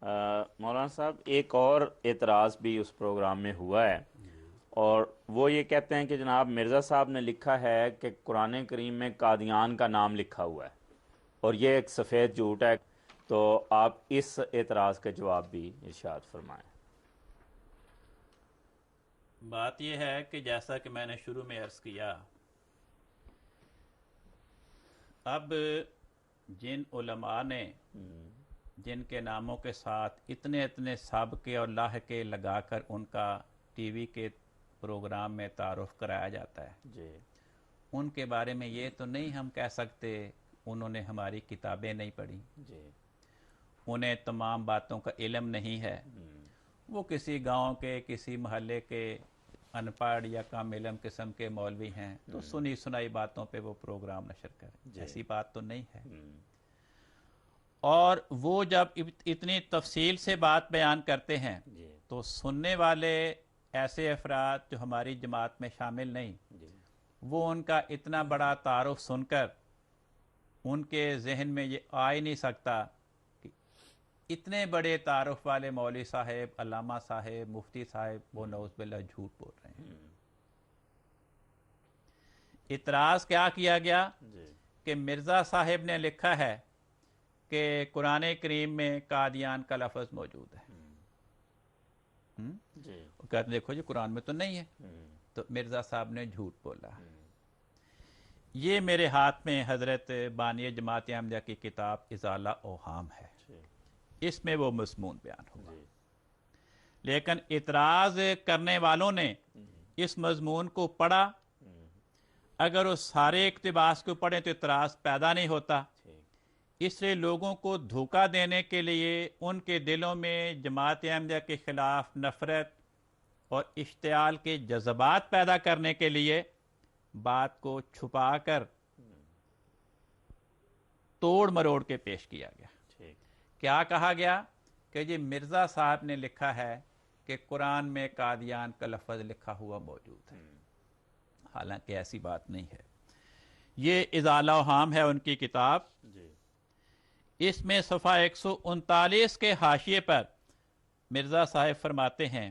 مولانا صاحب ایک اور اعتراض بھی اس پروگرام میں ہوا ہے، اور وہ یہ کہتے ہیں کہ جناب مرزا صاحب نے لکھا ہے کہ قرآن کریم میں قادیان کا نام لکھا ہوا ہے، اور یہ ایک سفید جھوٹ ہے، تو آپ اس اعتراض کا جواب بھی ارشاد فرمائیں۔ بات یہ ہے کہ جیسا کہ میں نے شروع میں عرض کیا، اب جن علماء نے جن کے ناموں کے ساتھ اتنے اتنے سابقے اور لاحقے لگا کر ان کا ٹی وی کے پروگرام میں تعارف کرایا جاتا ہے، جی ان کے بارے میں یہ تو نہیں ہم کہہ سکتے انہوں نے ہماری کتابیں نہیں پڑھی، جی انہیں تمام باتوں کا علم نہیں ہے، وہ کسی گاؤں کے کسی محلے کے ان پڑھ یا کم علم قسم کے مولوی ہیں تو سنی سنائی باتوں پہ وہ پروگرام نشر کریں، جی ایسی بات تو نہیں ہے۔ اور وہ جب اتنی تفصیل سے بات بیان کرتے ہیں جی تو سننے والے ایسے افراد جو ہماری جماعت میں شامل نہیں، جی وہ ان کا اتنا بڑا تعارف سن کر ان کے ذہن میں یہ آ ہی نہیں سکتا کہ اتنے بڑے تعارف والے مولوی صاحب، علامہ صاحب، مفتی صاحب وہ نعوذ باللہ جھوٹ بول رہے ہیں۔ اعتراض کیا کیا گیا جی کہ مرزا صاحب نے لکھا ہے کہ قرآن کریم میں قادیان کا لفظ موجود ہے، جی وہ کہتے ہیں دیکھو جی قرآن میں تو نہیں ہے، تو مرزا صاحب نے جھوٹ بولا۔ یہ میرے ہاتھ میں حضرت بانی جماعت احمدیہ کی کتاب ازالہ اوہام ہے، اس میں وہ مضمون بیان ہوا، جی لیکن اعتراض کرنے والوں نے اس مضمون کو پڑھا، اگر وہ سارے اقتباس کو پڑھیں تو اعتراض پیدا نہیں ہوتا، اس لیے لوگوں کو دھوکہ دینے کے لیے ان کے دلوں میں جماعت احمدیہ کے خلاف نفرت اور اشتعال کے جذبات پیدا کرنے کے لیے بات کو چھپا کر توڑ مروڑ کے پیش کیا گیا۔ کیا کہا گیا کہ جی مرزا صاحب نے لکھا ہے کہ قرآن میں قادیان کا لفظ لکھا ہوا موجود ہے، حالانکہ ایسی بات نہیں ہے۔ یہ ازالہ اوہام ہے ان کی کتاب، اس میں صفحہ 139 کے حاشیے پر مرزا صاحب فرماتے ہیں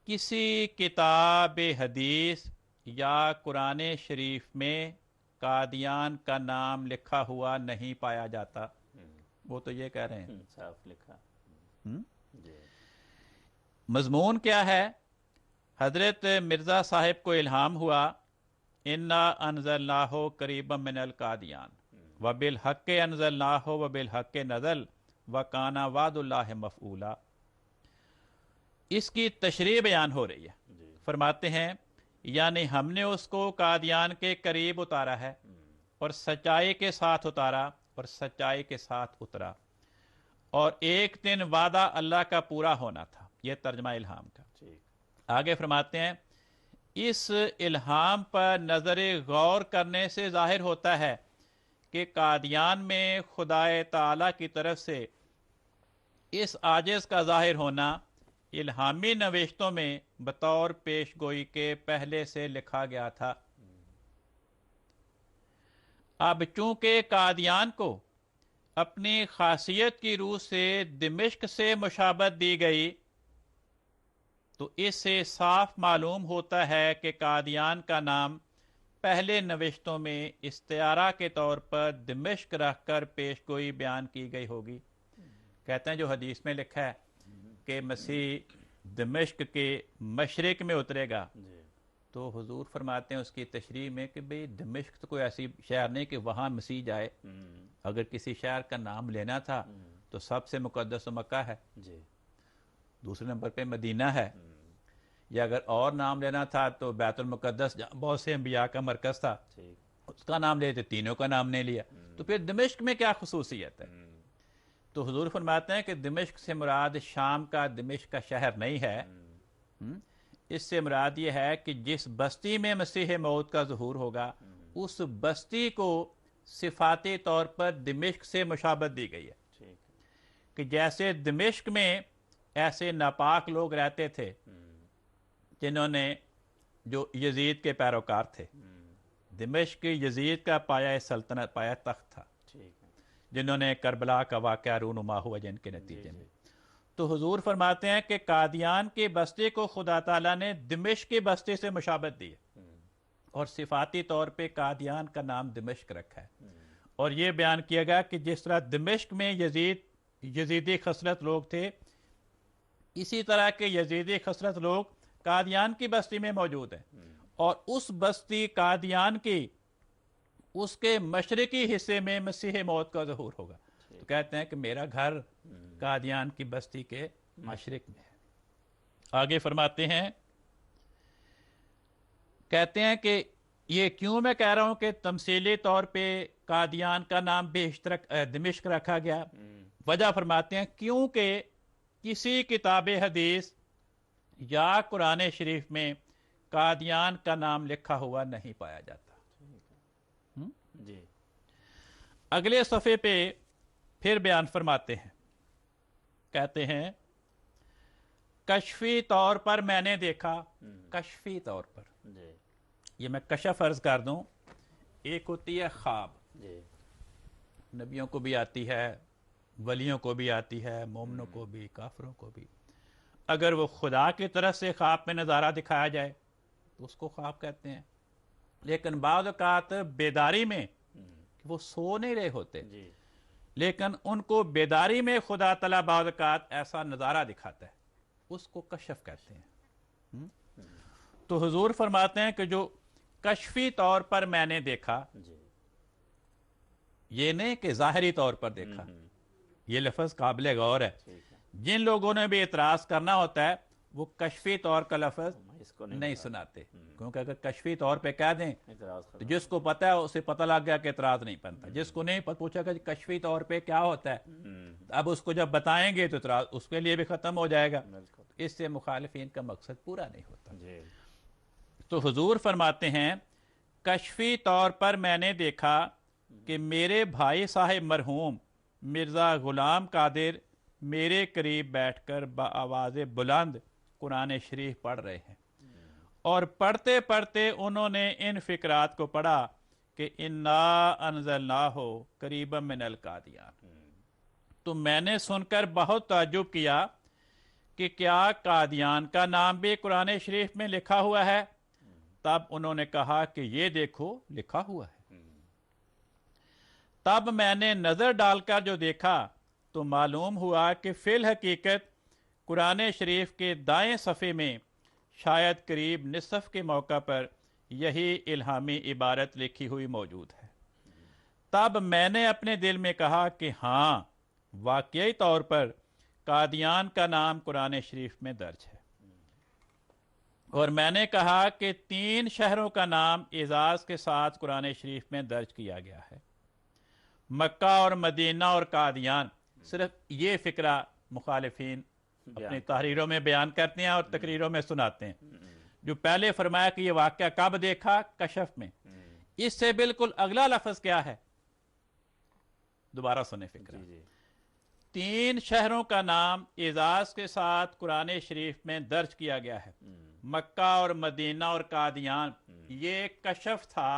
کسی کتاب حدیث یا قرآن شریف میں قادیان کا نام لکھا ہوا نہیں پایا جاتا، وہ تو یہ کہہ رہے ہیں۔ صاف لکھا۔ جی مضمون کیا ہے؟ حضرت مرزا صاحب کو الہام ہوا انا انزلناہ قریبا من القادیان وبالحق انزلناہ وبالحق نزل وکان وعد اللہ مفعولا۔ اس کی تشریح بیان ہو رہی ہے، فرماتے ہیں یعنی ہم نے اس کو قادیان کے قریب اتارا ہے اور سچائی کے ساتھ اتارا اور سچائی کے ساتھ اترا، اور ایک دن وعدہ اللہ کا پورا ہونا تھا۔ یہ ترجمہ الہام کا۔ آگے فرماتے ہیں اس الہام پر نظر غور کرنے سے ظاہر ہوتا ہے کہ قادیان میں خدا تعالی کی طرف سے اس عاجز کا ظاہر ہونا الہامی نوشتوں میں بطور پیش گوئی کے پہلے سے لکھا گیا تھا۔ اب چونکہ قادیان کو اپنی خاصیت کی روح سے دمشق سے مشابہت دی گئی، تو اس سے صاف معلوم ہوتا ہے کہ قادیان کا نام پہلے نوشتوں میں استعارہ کے طور پر دمشق رکھ کر پیش گوئی بیان کی گئی ہوگی۔ کہتے ہیں جو حدیث میں لکھا ہے کہ مسیح دمشق کے مشرق میں اترے گا، تو حضور فرماتے ہیں اس کی تشریح میں کہ بھئی دمشق تو کوئی ایسی شہر نہیں کہ وہاں مسیح جائے، اگر کسی شہر کا نام لینا تھا تو سب سے مقدس تو مکہ ہے، دوسرے نمبر پہ مدینہ ہے، یا اگر اور نام لینا تھا تو بیت المقدس جہاں بہت سے انبیاء کا مرکز تھا اس کا نام لیتے، تینوں کا نام نہیں لیا، تو پھر دمشق میں کیا خصوصیت ہے؟ تو حضور فرماتے ہیں کہ دمشق سے مراد شام کا دمشق کا شہر نہیں ہے، اس سے مراد یہ ہے کہ جس بستی میں مسیح موعود کا ظہور ہوگا اس بستی کو صفاتی طور پر دمشق سے مشابہت دی گئی ہے، کہ جیسے دمشق میں ایسے ناپاک لوگ رہتے تھے جنہوں نے جو یزید کے پیروکار تھے، دمشق یزید کا پایہ سلطنت، پایہ تخت تھا، जिन्होंने करबला का वाक़या रूनुमा हुआ जिनके नतीजे में। तो हुजूर फरमाते हैं कि कादियान की बस्ती को खुदा ताला ने दिमिश्क की बस्ती से मुशाबत दी है और सिफाती तौर पे कादियान का नाम दिमिश्क रखा है। और ये बयान किया गया कि जिस तरह दिमिश्क में यजीदी खसरत लोग थे, इसी तरह के यजीदी खसरत लोग कादियान की बस्ती में मौजूद हैं, और उस बस्ती कादियान की उसके मशरकी हिस्से में मसीह मौत का ज़हूर होगा। तो कहते हैं कि मेरा घर कादियान की बस्ती के मशरक में है। आगे फरमाते हैं, कहते हैं कि ये क्यों मैं कह रहा हूं कि तमसीली तौर पे कादियान का नाम बेशतरक दिमिश्क रखा गया। वजह फरमाते हैं क्योंकि किसी किताब हदीस या कुरान शरीफ में कादियान का नाम लिखा हुआ नहीं पाया जाता। जी। अगले सफ़े पे फिर बयान फरमाते हैं, कहते हैं कशफी तौर पर मैंने देखा। कशफी तौर पर जी। ये मैं कशफ अर्ज कर दूं, एक होती है ख्वाब, जी। नबियों को भी आती है, वलियों को भी आती है, मोमनों को भी, काफरों को भी। अगर वो खुदा की तरफ से ख्वाब में नज़ारा दिखाया जाए तो उसको ख्वाब कहते हैं। लेकिन बाद औक़ात बेदारी में वो सो नहीं रहे होते, लेकिन उनको बेदारी में खुदा तआला बाद औक़ात ऐसा नज़ारा दिखाता है, उसको कशफ कहते हैं। तो हुजूर फरमाते हैं कि जो कशफी तौर पर मैंने देखा, ये नहीं कि ज़ाहिरी तौर पर देखा, ये लफ्ज़ काबिल गौर है। जिन लोगों ने भी एतराज करना होता है वो कशफी तौर का लफ्ज़ नहीं सुनाते, क्योंकि अगर कशफी तौर पे कह दें तो जिसको पता है उसे पता लग गया कि एतराज नहीं बनता। जिसको नहीं पूछा कि कशफी तौर पे क्या होता है, अब उसको जब बताएंगे तो एतराज उसके लिए भी ख़त्म हो जाएगा। इससे मुखालिफिन का मकसद पूरा नहीं होता। तो हुजूर फरमाते हैं कशफी तौर पर मैंने देखा कि मेरे भाई साहिब मरहूम मिर्ज़ा गुलाम कादिर मेरे करीब बैठकर बाआवाज़ बुलंद कुरान शरीफ पढ़ रहे हैं, और पढ़ते पढ़ते उन्होंने इन फ़िक्रात को पढ़ा कि इन्ना अनज़लनाहु करीबम मिनल कादियान। तो मैंने सुनकर बहुत ताज्जुब किया कि क्या कादियान का नाम भी कुरान शरीफ में लिखा हुआ है। तब उन्होंने कहा कि ये देखो लिखा हुआ है। तब मैंने नज़र डालकर जो देखा तो मालूम हुआ कि फिल हकीकत कुरान शरीफ के दाएं सफ़े में शायद करीब निसफ के मौका पर यही इल्हामी इबारत लिखी हुई मौजूद है। तब मैंने अपने दिल में कहा कि हाँ, वाकई तौर पर कादियान का नाम कुरान शरीफ में दर्ज है। और मैंने कहा कि 3 शहरों का नाम एजाज के साथ कुरान शरीफ में दर्ज किया गया है, मक्का और मदीना और कादियान। सिर्फ ये फिक्रा मुखालिफिन अपनी तहरीरों में बयान करते हैं और तकरीरों में सुनाते हैं। जो पहले फरमाया कि ये वाक़या कब देखा, कशफ में, इससे बिल्कुल अगला लफ्ज़ क्या है, दोबारा सुने फिक्रा। 3 शहरों का नाम एजाज के साथ कुरान शरीफ में दर्ज किया गया है, मक्का और मदीना और कादियान। ये कशफ था,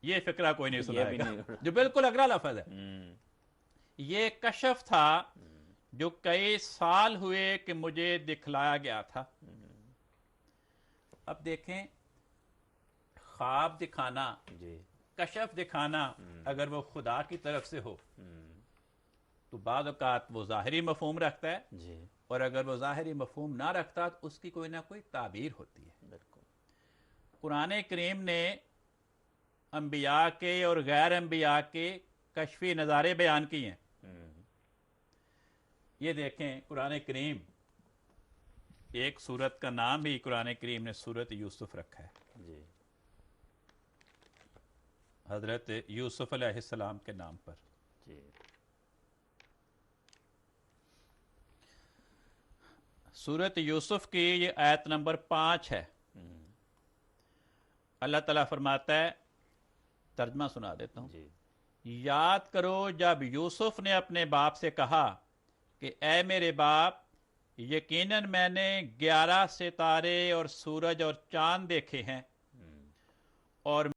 ये फिक्रा कोई नहीं सुनाएगा, जो बिल्कुल अगला लफ्ज़ है। ये कशफ था जो कई साल हुए कि मुझे दिखलाया गया था। अब देखें, ख्वाब दिखाना, कशफ दिखाना, अगर वो खुदा की तरफ से हो तो बाद औक़ात वो ज़ाहिरी मफ़हूम रखता है, और अगर वो ज़ाहिरी मफ़हूम ना रखता तो उसकी कोई ना कोई ताबीर होती है। कुरान करीम ने अंबिया के और गैर अंबिया के कशफी नज़ारे बयान किए हैं। ये देखें, कुरान करीम, एक सूरत का नाम ही कुरान करीम ने सूरत यूसुफ रखा है, हजरत यूसुफ अलैहिस्सलाम के नाम पर। सूरत यूसुफ की ये आयत नंबर 5 है। अल्लाह ताला फरमाता है, तर्जमा सुना देता हूँ। याद करो जब यूसुफ ने अपने बाप से कहा कि ऐ मेरे बाप, यकीनन मैंने 11 सितारे और सूरज और चांद देखे हैं, और